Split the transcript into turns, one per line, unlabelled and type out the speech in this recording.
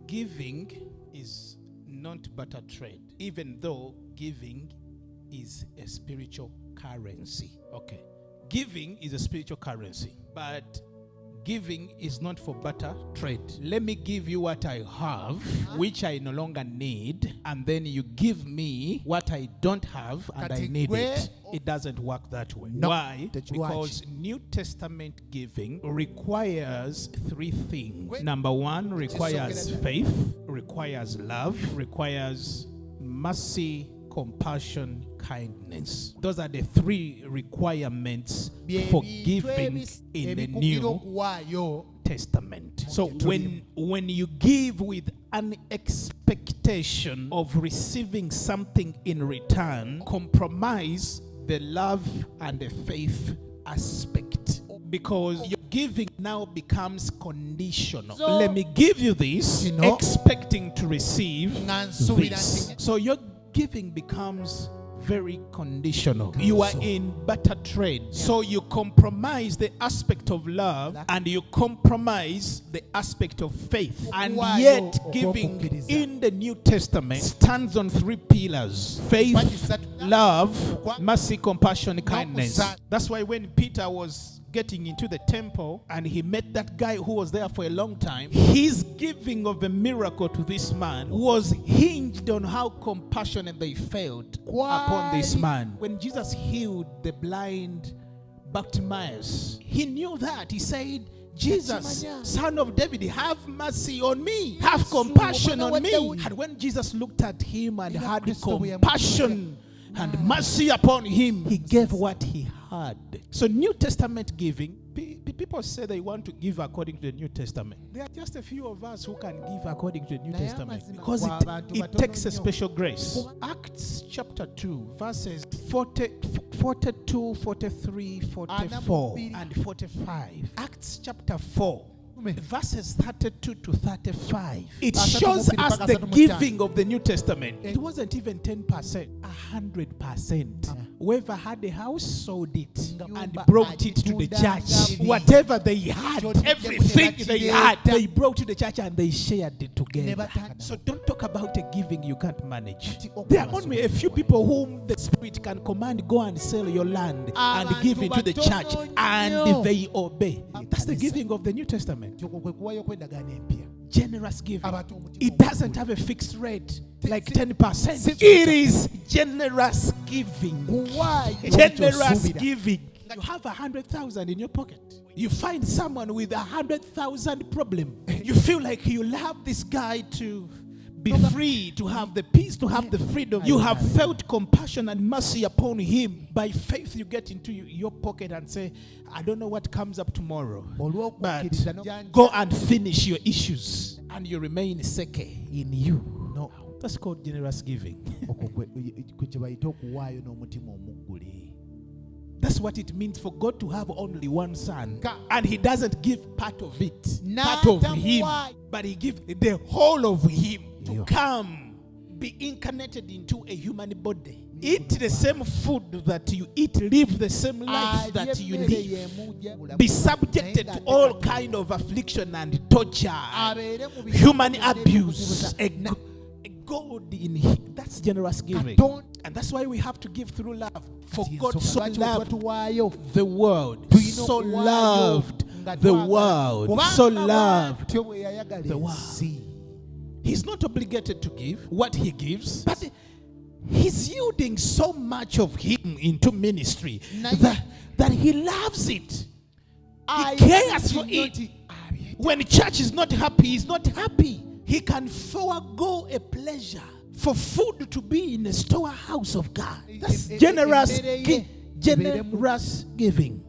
Giving is not barter trade, even though giving is a spiritual currency. Okay. Giving is a spiritual currency, but giving is not for barter trade. Let me give you what I have, which I no longer need, and then you give me what I don't have and I need it. It doesn't work that way.
No.
Why? Because New Testament giving requires three things. Number one, requires faith, requires love, requires mercy, compassion, kindness. Those are the three requirements for giving in the New Testament. So when you give with an expectation of receiving something in return, compromise the love and the faith aspect, because your giving now becomes conditional.
So,
let me give you this, expecting to receive this. So your giving becomes very conditional. You are in barter trade. So you compromise the aspect of love and you compromise the aspect of faith. And yet giving in the New Testament stands on three pillars: faith, love, mercy, compassion, kindness. That's why when Peter was getting into the temple and he met that guy who was there for a long time, his giving of a miracle to this man was hinged on how compassionate they felt upon this man. When Jesus healed the blind Bartimaeus, he knew that. He said, Jesus, son of David, have mercy on me. Have compassion on me. And when Jesus looked at him and had compassion and mercy upon him, he gave what he had. So New Testament giving, people say they want to give according to the New Testament. There are just a few of us who can give according to the New Testament because it takes a special grace. Acts chapter 2, verses 42, 43, 44, and 45. Acts chapter 4. Verses 32 to 35. It shows us the giving of the New Testament. It wasn't even 10%, 100%. Whoever had a house sold it and brought it to the church. Whatever they had, everything they had, they brought to the church and they shared it together. So don't talk about a giving you can't manage. There are only a few people whom the Spirit can command, go and sell your land and give it to the church, and they obey. That's the giving of the New Testament. Generous giving. It doesn't have a fixed rate like 10%. It is generous giving. Generous giving. You have 100,000 in your pocket. You find someone with 100,000 problem. You feel like you love this guy to be free, to have the peace, to have the freedom. You have felt compassion and mercy upon him. By faith, you get into your pocket and say, I don't know what comes up tomorrow, but go and finish your issues. And you remain seke in you. No, that's called generous giving. That's what it means for God to have only one son. And he doesn't give part of it, part of him, but he gives the whole of him to come, be incarnated into a human body. Eat the same food that you eat, live the same life that you live. Be subjected to all kind of affliction and torture, human abuse. A God in him. That's generous giving. And that's why we have to give through love. For God so loved the world. So loved the world. So loved the world. He's not obligated to give what he gives, but he's yielding so much of him into ministry that he loves it. He cares for it. When the church is not happy, he's not happy. He can forego a pleasure for food to be in the storehouse of God. That's generous giving.